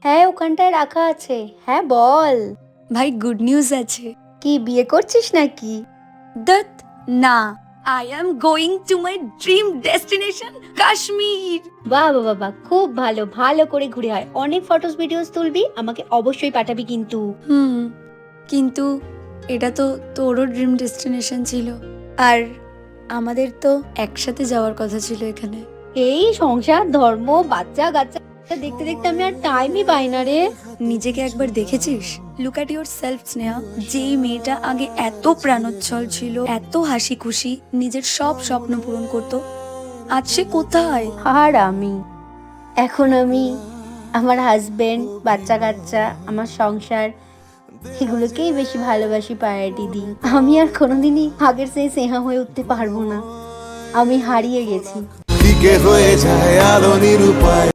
হ্যাঁ, ওখানটায় রাখা আছে। হ্যাঁ, বল। ভাই গুড নিউজ আছে। কি বিয়ে করছিস নাকি? দত্ত না, I am going to my dream destination Kashmir. বাহ বাহ বাহ বাহ, খুব ভালো, ভালো করে ঘুরে আয়। অনেক ফটোস ভিডিওস তুলবি, আমাকে অবশ্যই পাঠাবি কিন্তু। কিন্তু এটা তো তোরও ড্রিম ডেস্টিনেশন ছিল, আর আমাদের তো একসাথে যাওয়ার কথা ছিল এখানে। এই সংসার, ধর্ম, বাচ্চা কাচ্চা দেখতে দেখতে আমি আর টাইমই পাই না রে। নিজেকে একবার দেখেছিস? Look at your self Sneha. যেই মেয়েটা আগে এত প্রাণোচ্ছল ছিল, এত হাসি খুশি, নিজের সব স্বপ্ন পূরণ করতো, আজ সে কোথায়? আর এখন আমি আমার হাজবেন্ড, বাচ্চা কাচ্চা, আমার সংসার, এগুলোকেই বেশি ভালোবাসি, প্রায়োরিটি দিই। আমি আর কোনোদিনই আগের সেই স্নেহা হয়ে উঠতে পারবো না। আমি হারিয়ে গেছি। ফিকে হয়ে যায় আলো নিরূপায়।